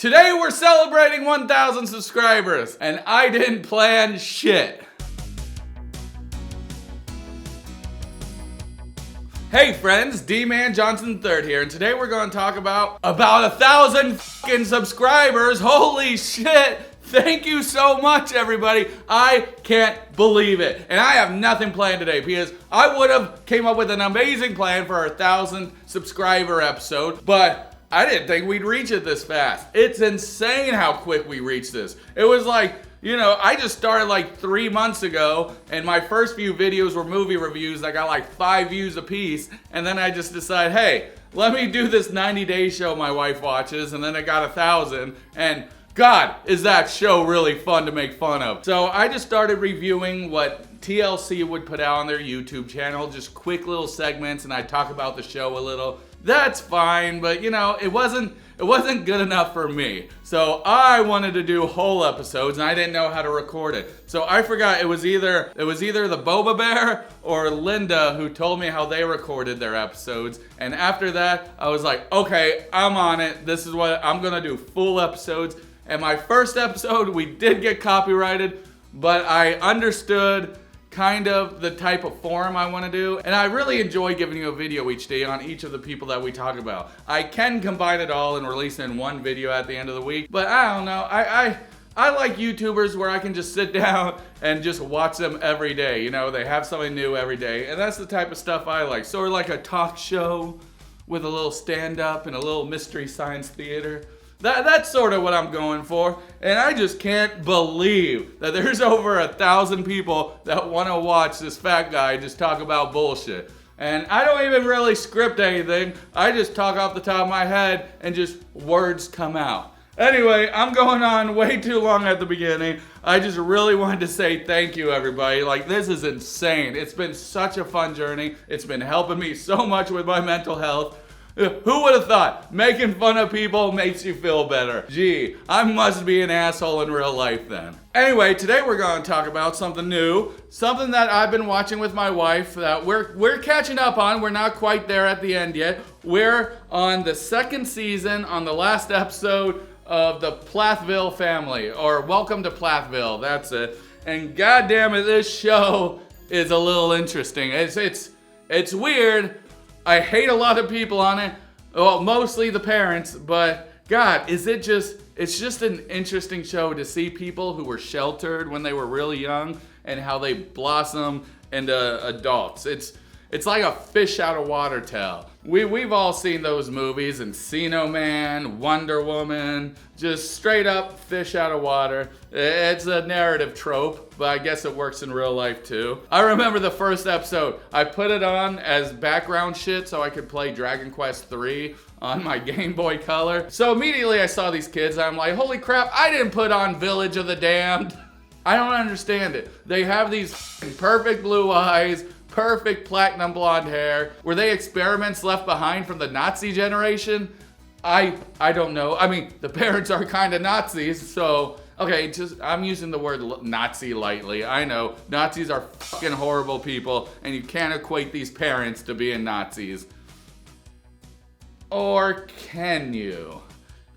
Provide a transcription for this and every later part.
Today we're celebrating 1,000 subscribers, and I didn't plan shit. Hey friends, Dee-man Johnson III here, and today we're going to talk about 1,000 fucking subscribers. Holy shit! Thank you so much, everybody. I can't believe it. And I have nothing planned today because I would have came up with an amazing plan for our 1,000 subscriber episode, but I didn't think we'd reach it this fast. It's insane how quick we reached this. It was like, I just started like 3 months ago, and my first few videos were movie reviews that got like 5 views a piece, and then I just decided, hey, let me do this 90-day show my wife watches, and then it got 1,000, and God, is that show really fun to make fun of. So I just started reviewing what TLC would put out on their YouTube channel, just quick little segments, and I talk about the show a little. That's fine, but it wasn't good enough for me. So I wanted to do whole episodes, and I didn't know how to record it. So I forgot it was either the Boba Bear or Linda who told me how they recorded their episodes. And after that, I was like, okay, I'm on it. This is what I'm gonna do, full episodes. And my first episode, we did get copyrighted, but I understood kind of the type of forum I want to do, and I really enjoy giving you a video each day on each of the people that we talk about. I can combine it all and release it in one video at the end of the week, but I don't know, I like YouTubers where I can just sit down and just watch them every day. They have something new every day, and that's the type of stuff I like. Sort of like a talk show with a little stand-up and a little mystery science theater. That's sort of what I'm going for, and I just can't believe that there's over 1,000 people that want to watch this fat guy just talk about bullshit. And I don't even really script anything. I just talk off the top of my head and just words come out. Anyway, I'm going on way too long at the beginning. I just really wanted to say thank you, everybody. Like, this is insane. It's been such a fun journey. It's been helping me so much with my mental health. Who would have thought making fun of people makes you feel better? Gee, I must be an asshole in real life then. Anyway, today we're going to talk about something new, something that I've been watching with my wife that we're catching up on. We're not quite there at the end yet. We're on the second season, on the last episode of the Plathville family, or Welcome to Plathville. That's it. And goddamn it, this show is a little interesting. It's weird. I hate a lot of people on it, well, mostly the parents, but God, it's just an interesting show to see people who were sheltered when they were really young and how they blossom into adults. It's like a fish out of water tale. We've all seen those movies, Encino Man, Wonder Woman, just straight up fish out of water. It's a narrative trope, but I guess it works in real life too. I remember the first episode. I put it on as background shit so I could play Dragon Quest III on my Game Boy Color. So immediately I saw these kids, I'm like, holy crap, I didn't put on Village of the Damned. I don't understand it. They have these perfect blue eyes, perfect platinum blonde hair. Were they experiments left behind from the Nazi generation? I don't know. I mean, the parents are kind of Nazis, so okay, I'm using the word Nazi lightly. I know Nazis are fucking horrible people, and you can't equate these parents to being Nazis. Or can you?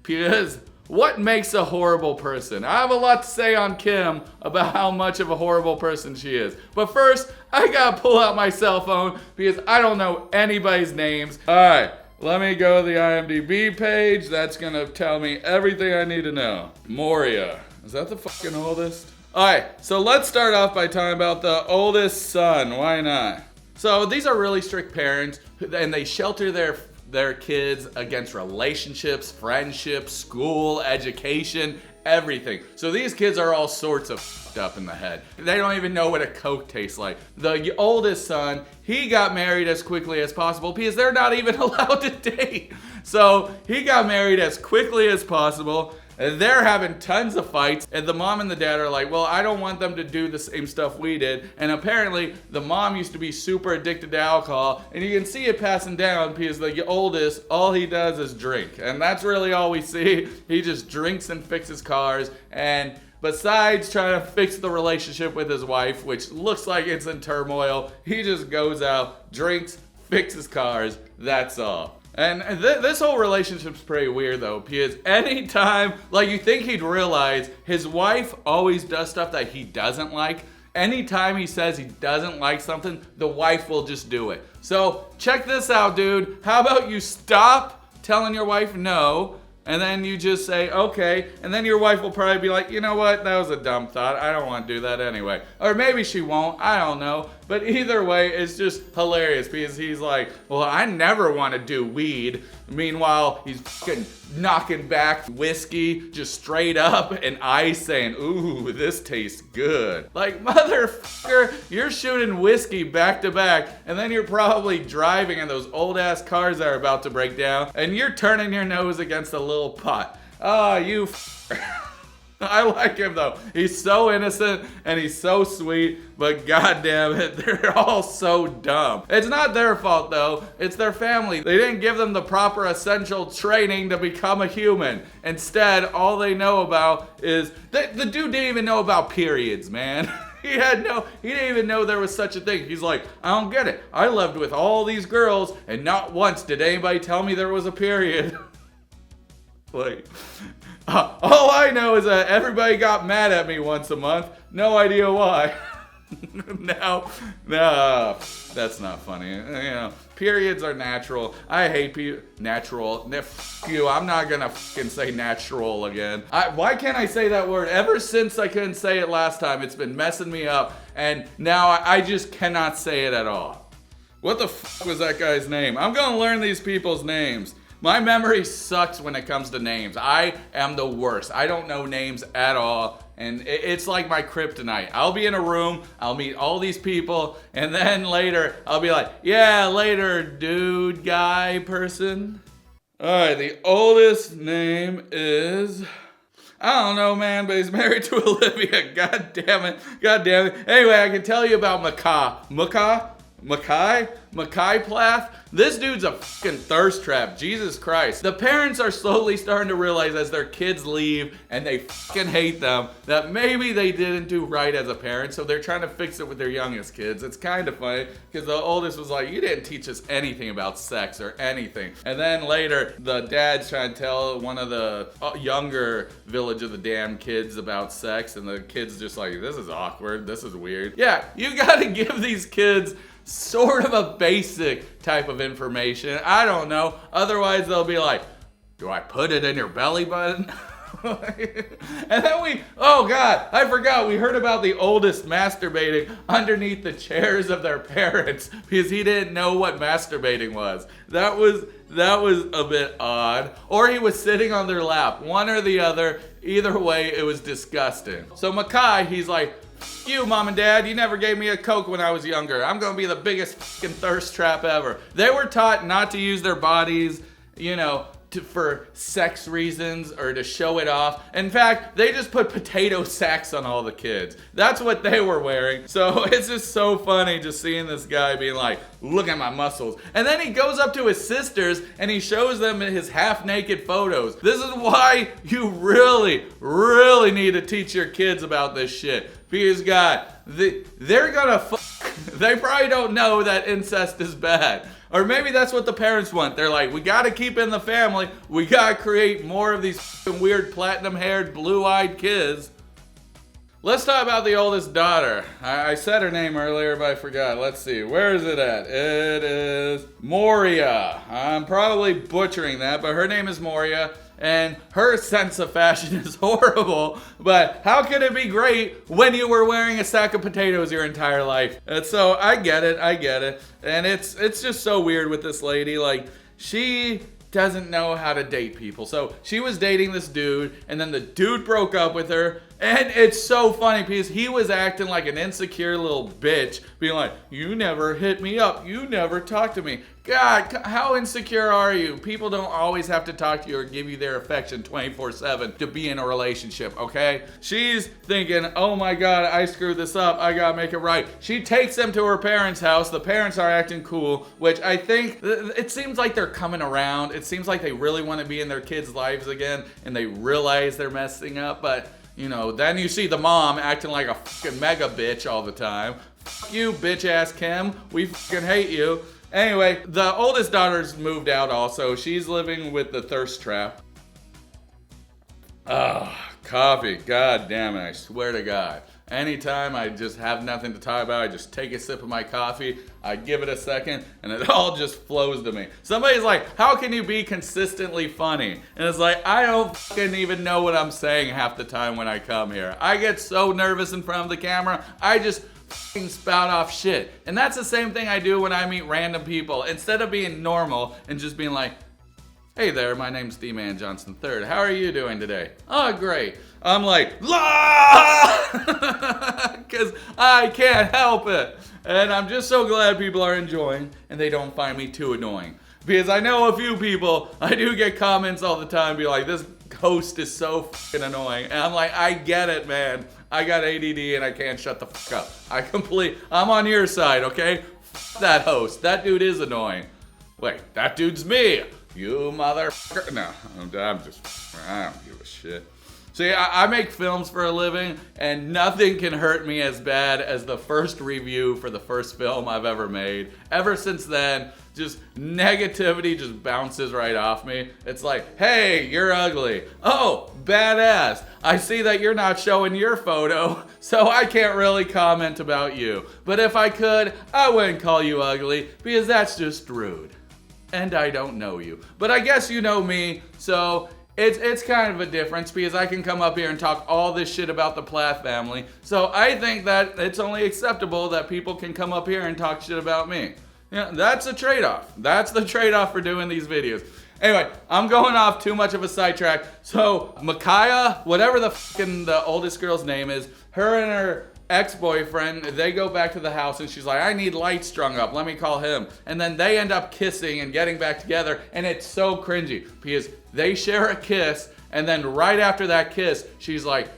Because what makes a horrible person? I have a lot to say on Kim about how much of a horrible person she is. But first, I gotta pull out my cell phone because I don't know anybody's names. Alright, let me go to the IMDb page. That's gonna tell me everything I need to know. Moria. Is that the fucking oldest? Alright, so let's start off by talking about the oldest son. Why not? So these are really strict parents, and they shelter their kids against relationships, friendships, school, education, everything. So these kids are all sorts of fucked up in the head. They don't even know what a Coke tastes like. The oldest son, he got married as quickly as possible because they're not even allowed to date. So he got married as quickly as possible. And they're having tons of fights, and the mom and the dad are like, well, I don't want them to do the same stuff we did. And apparently, the mom used to be super addicted to alcohol, and you can see it passing down because the oldest, all he does is drink. And that's really all we see. He just drinks and fixes cars, and besides trying to fix the relationship with his wife, which looks like it's in turmoil, he just goes out, drinks, fixes cars, that's all. And this whole relationship's pretty weird though, because anytime, like you think he'd realize, his wife always does stuff that he doesn't like. Anytime he says he doesn't like something, the wife will just do it. So check this out, dude. How about you stop telling your wife no, and then you just say, okay, and then your wife will probably be like, you know what, that was a dumb thought. I don't want to do that anyway. Or maybe she won't, I don't know. But either way, it's just hilarious because he's like, well, I never want to do weed. Meanwhile, he's fucking knocking back whiskey just straight up and ice saying, ooh, this tastes good. Like, motherfucker, you're shooting whiskey back to back, and then you're probably driving in those old ass cars that are about to break down, and you're turning your nose against a little pot. Oh, you I like him though. He's so innocent and he's so sweet, but goddamn it, they're all so dumb. It's not their fault though, it's their family. They didn't give them the proper essential training to become a human. Instead, all they know about is, the dude didn't even know about periods, man. He didn't even know there was such a thing. He's like, I don't get it. I lived with all these girls and not once did anybody tell me there was a period. Like, all I know is that everybody got mad at me once a month. No idea why. No, that's not funny. You know, periods are natural. I hate natural. F you, I'm not gonna fucking say natural again. Why can't I say that word? Ever since I couldn't say it last time, it's been messing me up. And now I just cannot say it at all. What the fuck was that guy's name? I'm gonna learn these people's names. My memory sucks when it comes to names. I am the worst. I don't know names at all. And it's like my kryptonite. I'll be in a room, I'll meet all these people, and then later I'll be like, yeah, later, dude, guy, person. All right, the oldest name is, I don't know, man, but he's married to Olivia. God damn it. Anyway, I can tell you about Mackay Plath. This dude's a fucking thirst trap. Jesus Christ. The parents are slowly starting to realize as their kids leave and they fucking hate them that maybe they didn't do right as a parent, so they're trying to fix it with their youngest kids. It's kind of funny because the oldest was like, you didn't teach us anything about sex or anything. And then later, the dad's trying to tell one of the younger Village of the Damned kids about sex, and the kid's just like, this is awkward, this is weird. Yeah, you gotta give these kids sort of a basic type of information. I don't know. Otherwise, they'll be like, do I put it in your belly button? And then oh God, I forgot. We heard about the oldest masturbating underneath the chairs of their parents because he didn't know what masturbating was. That was a bit odd. Or he was sitting on their lap. One or the other. Either way, it was disgusting. So Mackay, he's like, you, mom and dad, you never gave me a Coke when I was younger. I'm gonna be the biggest fucking thirst trap ever. They were taught not to use their bodies, you know, for sex reasons or to show it off. In fact, they just put potato sacks on all the kids. That's what they were wearing. So it's just so funny just seeing this guy being like, look at my muscles. And then he goes up to his sisters and he shows them his half-naked photos. This is why you really, really need to teach your kids about this shit. Because God, they're gonna they probably don't know that incest is bad. Or maybe that's what the parents want. They're like, we gotta keep in the family. We gotta create more of these weird platinum-haired, blue-eyed kids. Let's talk about the oldest daughter. I said her name earlier, but I forgot. Let's see. Where is it at? It is Moria. I'm probably butchering that, but her name is Moria. And her sense of fashion is horrible, but how can it be great when you were wearing a sack of potatoes your entire life? And so I get it. And it's just so weird with this lady. Like, she doesn't know how to date people. So she was dating this dude, and then the dude broke up with her. And it's so funny because he was acting like an insecure little bitch, being like, you never hit me up, you never talk to me. God, how insecure are you? People don't always have to talk to you or give you their affection 24/7 to be in a relationship, okay? She's thinking, oh my God, I screwed this up, I gotta make it right. She takes them to her parents' house. The parents are acting cool, which I think, it seems like they're coming around. It seems like they really want to be in their kids' lives again, and they realize they're messing up, but you know, then you see the mom acting like a fucking mega bitch all the time. Fuck you, bitch ass Kim. We fucking hate you. Anyway, the oldest daughter's moved out also. She's living with the thirst trap. Coffee. God damn it. I swear to God. Anytime I just have nothing to talk about, I just take a sip of my coffee, I give it a second, and it all just flows to me. Somebody's like, how can you be consistently funny? And it's like, I don't fucking even know what I'm saying half the time when I come here. I get so nervous in front of the camera, I just fucking spout off shit. And that's the same thing I do when I meet random people. Instead of being normal and just being like, hey there, my name's Dee-man Johnson III. How are you doing today? Oh, great. I'm like, because I can't help it. And I'm just so glad people are enjoying and they don't find me too annoying. Because I know a few people, I do get comments all the time, be like, this host is so fucking annoying. And I'm like, I get it, man. I got ADD and I can't shut the fuck up. I'm on your side, okay? F that host. That dude is annoying. Wait, that dude's me. You motherfucker. No, I don't give a shit. See, I make films for a living, and nothing can hurt me as bad as the first review for the first film I've ever made. Ever since then, just negativity just bounces right off me. It's like, hey, you're ugly. Oh, badass. I see that you're not showing your photo, so I can't really comment about you. But if I could, I wouldn't call you ugly, because that's just rude. And I don't know you. But I guess you know me, so it's kind of a difference because I can come up here and talk all this shit about the Plath family. So I think that it's only acceptable that people can come up here and talk shit about me. Yeah, that's a trade-off. That's the trade-off for doing these videos. Anyway, I'm going off too much of a sidetrack. So Micaiah, whatever the oldest girl's name is, her and her ex-boyfriend, they go back to the house and she's like, I need lights strung up, let me call him. And then they end up kissing and getting back together, and it's so cringy because they share a kiss, and then right after that kiss, she's like,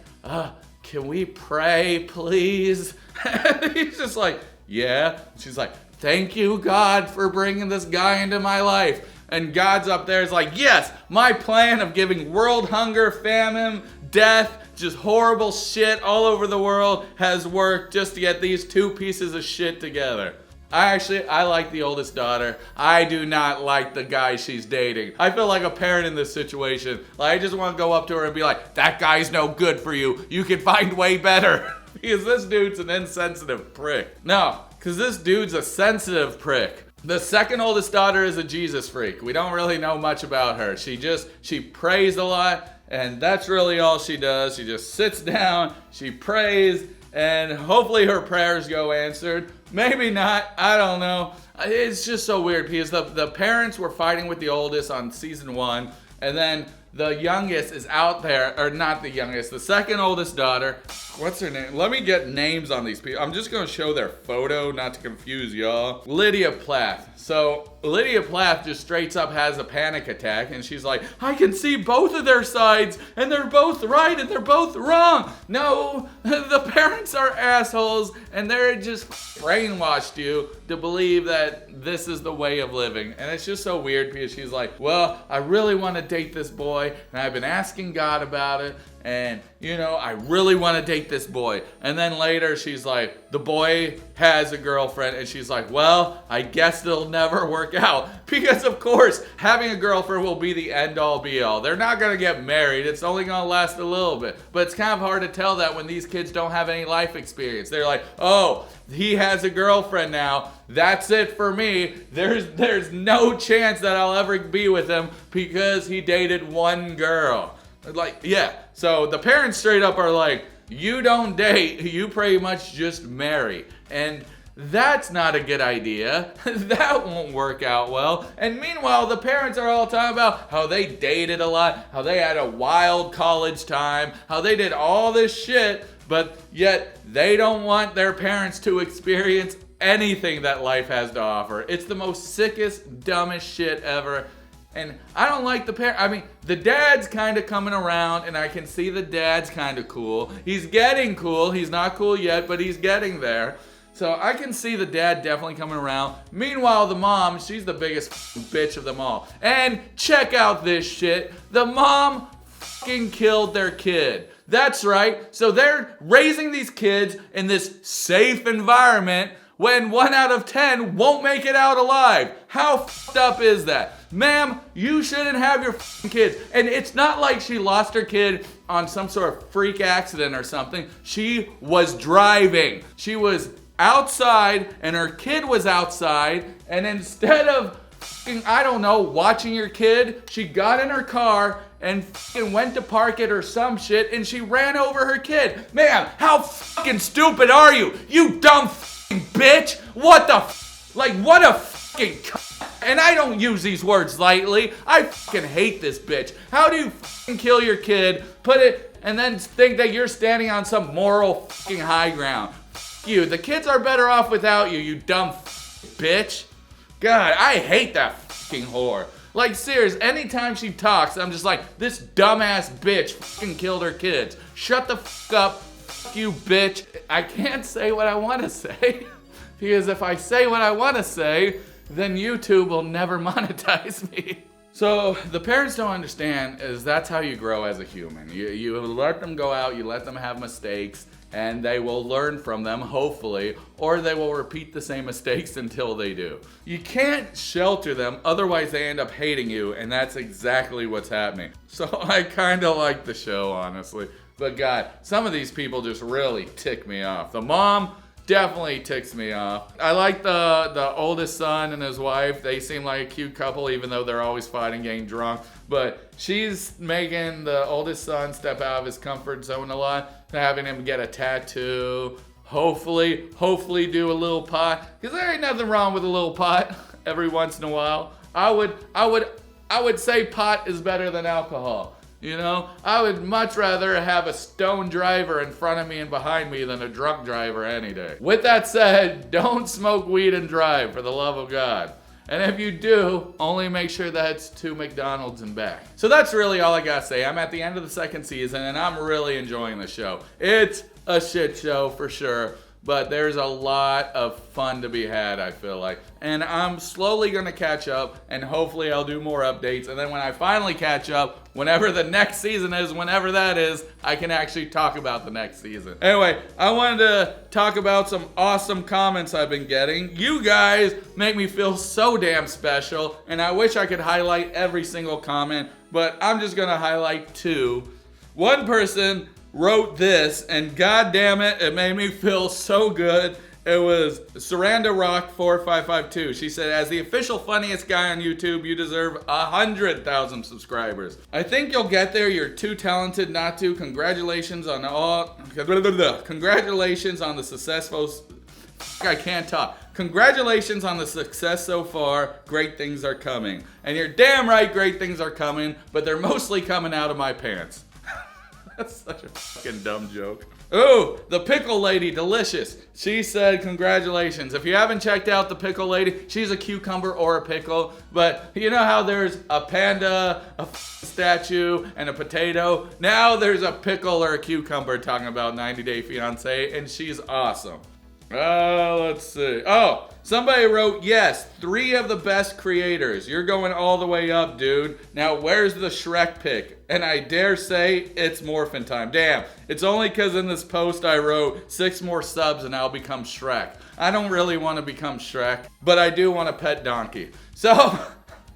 can we pray, please? And he's just like, yeah. She's like, thank you, God, for bringing this guy into my life. And God's up there is like, yes, my plan of giving world hunger, famine, death, just horrible shit all over the world has worked just to get these two pieces of shit together. I like the oldest daughter. I do not like the guy she's dating. I feel like a parent in this situation. Like, I just want to go up to her and be like, that guy's no good for you. You can find way better. Because this dude's an insensitive prick. No, because this dude's a sensitive prick. The second oldest daughter is a Jesus freak. We don't really know much about her. She prays a lot, and that's really all she does. She just sits down, she prays, and hopefully her prayers go answered. Maybe not, I don't know. It's just so weird because the parents were fighting with the oldest on season 1, and then the youngest is out there, or not the youngest, the second oldest daughter. What's her name? Let me get names on these people. I'm just gonna show their photo, not to confuse y'all. Lydia Plath. So Lydia Plath just straight up has a panic attack, and she's like, I can see both of their sides, and they're both right, and they're both wrong. No, the parents are assholes, and they're just brainwashed you to believe that this is the way of living. And it's just so weird because she's like, well, I really want to date this boy, and I've been asking God about it, and I really want to date this boy. And then later she's like, the boy has a girlfriend, and she's like, well, I guess it'll never work out. Because of course, having a girlfriend will be the end all be all. They're not gonna get married, it's only gonna last a little bit. But it's kind of hard to tell that when these kids don't have any life experience. They're like, oh, he has a girlfriend now, that's it for me. There's no chance that I'll ever be with him because he dated one girl. Like, yeah. So the parents straight up are like, you don't date, you pretty much just marry. And that's not a good idea. That won't work out well. And meanwhile, the parents are all talking about how they dated a lot, how they had a wild college time, how they did all this shit, but yet they don't want their parents to experience anything that life has to offer. It's the most sickest, dumbest shit ever. And I don't like the parent. I mean, the dad's kind of coming around, and I can see the dad's kind of cool. He's getting cool. He's not cool yet, but he's getting there. So I can see the dad definitely coming around. Meanwhile, the mom, she's the biggest bitch of them all. And check out this shit. The mom fucking killed their kid. That's right. So they're raising these kids in this safe environment when 1 out of 10 won't make it out alive. How fucked up is that? Ma'am, you shouldn't have your kids. And it's not like she lost her kid on some sort of freak accident or something. She was driving. She was outside and her kid was outside, and instead of I don't know, watching your kid, she got in her car and went to park it or some shit, and she ran over her kid. Ma'am, how fucking stupid are you? You dumb bitch! What the what a fucking and I don't use these words lightly. I fucking hate this bitch. How do you fucking kill your kid, put it, and then think that you're standing on some moral fucking high ground? You, the kids are better off without you, you dumb bitch. God, I hate that fucking whore. Like, serious, anytime she talks, I'm just like, this dumbass bitch fucking killed her kids. Shut the fuck up, fuck you bitch. I can't say what I want to say, because if I say what I want to say, then YouTube will never monetize me. So, the parents don't understand is that's how you grow as a human. You let them go out, you let them have mistakes, and they will learn from them, hopefully, or they will repeat the same mistakes until they do. You can't shelter them, otherwise they end up hating you, and that's exactly what's happening. So I kind of like the show, honestly. But God, some of these people just really tick me off. The mom definitely ticks me off. I like the oldest son and his wife. They seem like a cute couple, even though they're always fighting, getting drunk. But she's making the oldest son step out of his comfort zone a lot, having him get a tattoo. Hopefully do a little pot, because there ain't nothing wrong with a little pot every once in a while. I would say pot is better than alcohol. You know, I would much rather have a stone driver in front of me and behind me than a drunk driver any day. With that said, don't smoke weed and drive, for the love of God. And if you do, only make sure that's to McDonald's and back. So that's really all I gotta say. I'm at the end of the second season and I'm really enjoying the show. It's a shit show for sure, but there's a lot of fun to be had, I feel like. And I'm slowly gonna catch up, and hopefully I'll do more updates. And then when I finally catch up, whenever the next season is, whenever that is, I can actually talk about the next season. Anyway, I wanted to talk about some awesome comments I've been getting. You guys make me feel so damn special, and I wish I could highlight every single comment, but I'm just gonna highlight 2. One person wrote this, and god damn it, it made me feel so good. It was Saranda Rock 4552. She said, as the official funniest guy on YouTube, you deserve 100,000 subscribers. I think you'll get there. You're too talented not to. Congratulations on Congratulations on the successful... I can't talk. Congratulations on the success so far. Great things are coming. And you're damn right great things are coming, but they're mostly coming out of my pants. That's such a fucking dumb joke. Ooh, the pickle lady, delicious. She said congratulations. If you haven't checked out the pickle lady, she's a cucumber or a pickle. But you know how there's a panda, a statue, and a potato? Now there's a pickle or a cucumber talking about 90 Day Fiancé, and she's awesome. Let's see. Oh, somebody wrote, yes, 3 of the best creators. You're going all the way up, dude. Now, where's the Shrek pick? And I dare say it's morphin' time. Damn, it's only because in this post I wrote 6 more subs and I'll become Shrek. I don't really want to become Shrek, but I do want a pet donkey. So,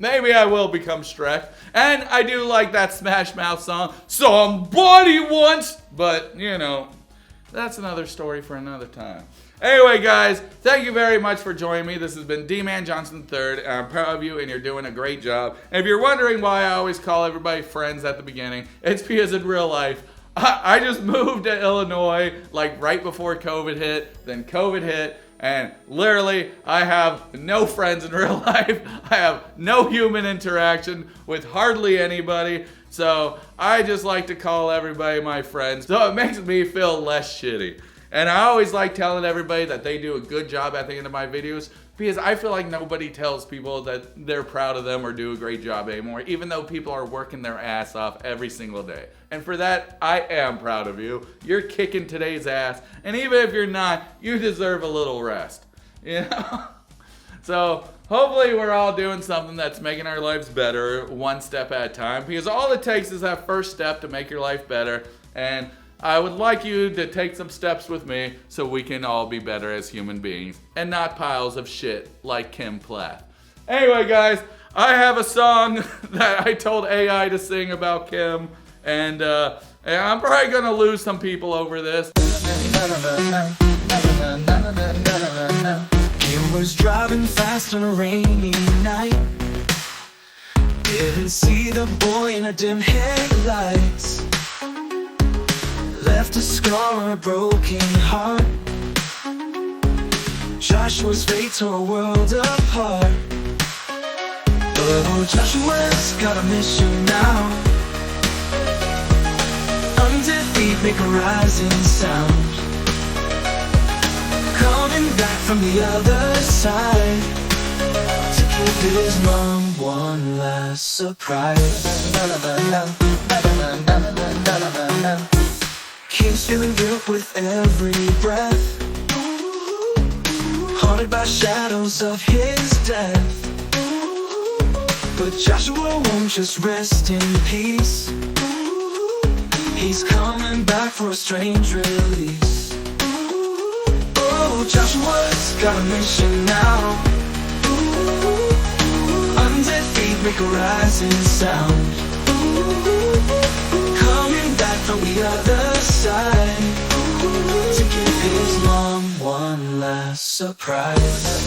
maybe I will become Shrek. And I do like that Smash Mouth song, Somebody Once. But, you know, that's another story for another time. Anyway, guys, thank you very much for joining me. This has been D-Man Johnson III, and I'm proud of you, and you're doing a great job. And if you're wondering why I always call everybody friends at the beginning, it's because in real life, I just moved to Illinois, like right before COVID hit, then COVID hit, and literally, I have no friends in real life. I have no human interaction with hardly anybody. So I just like to call everybody my friends. So it makes me feel less shitty. And I always like telling everybody that they do a good job at the end of my videos, because I feel like nobody tells people that they're proud of them or do a great job anymore, even though people are working their ass off every single day. And for that, I am proud of you. You're kicking today's ass. And even if you're not, you deserve a little rest. You know? So hopefully we're all doing something that's making our lives better, one step at a time, because all it takes is that first step to make your life better. And I would like you to take some steps with me so we can all be better as human beings and not piles of shit like Kim Plath. Anyway, guys, I have a song that I told AI to sing about Kim, and I'm probably gonna lose some people over this. Kim was driving fast on a rainy night. Didn't see the boy in a dim headlights. Left a scar on a broken heart. Joshua's fate tore a world apart. Oh, Joshua's got a mission now. Under feet make a rising sound. Coming back from the other side to give his mom one last surprise. Kim's feeling guilt with every breath, haunted by shadows of his death. But Joshua won't just rest in peace. He's coming back for a strange release. Oh, Joshua's got a mission now. Under feet make a rising sound. Coming back from the other side to give his mom one last surprise.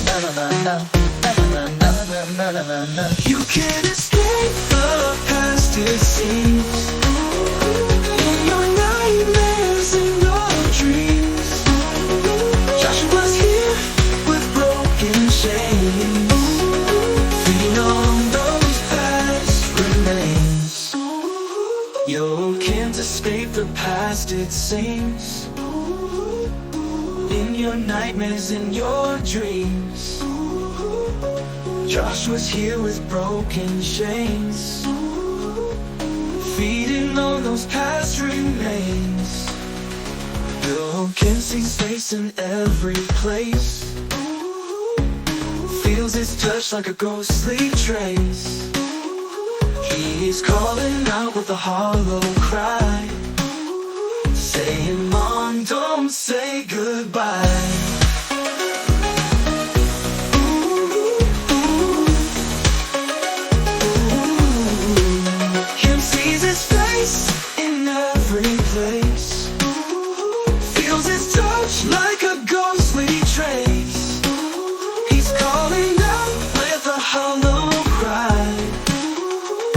You can't escape the past, it seems. In your nightmares, in your dreams, Joshua's here with broken chains, feeding on those past remains. You can't escape the past, it seems. In your nightmares, in your dreams, Joshua's here with broken chains, feeding on those past remains. You can see his face in every place, feels his touch like a ghostly trace. He's calling out with a hollow cry, saying, Mom, don't say goodbye. Kim sees his face in every place, feels his touch like a ghostly trace. He's calling out with a hollow cry,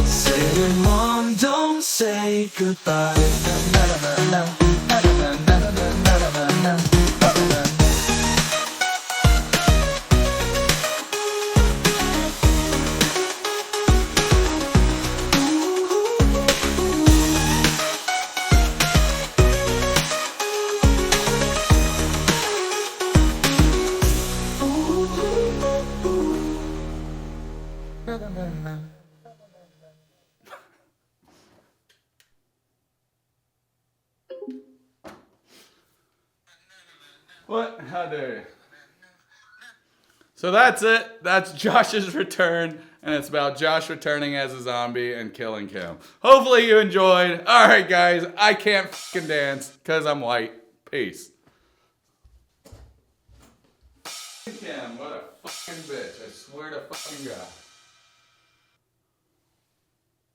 saying, Mom, don't say goodbye. What? How dare you? So that's it. That's Josh's return, and it's about Josh returning as a zombie and killing Kim. Hopefully you enjoyed. All right, guys. I can't fucking dance because I'm white. Peace. Kim, what a fucking bitch. I swear to fucking God.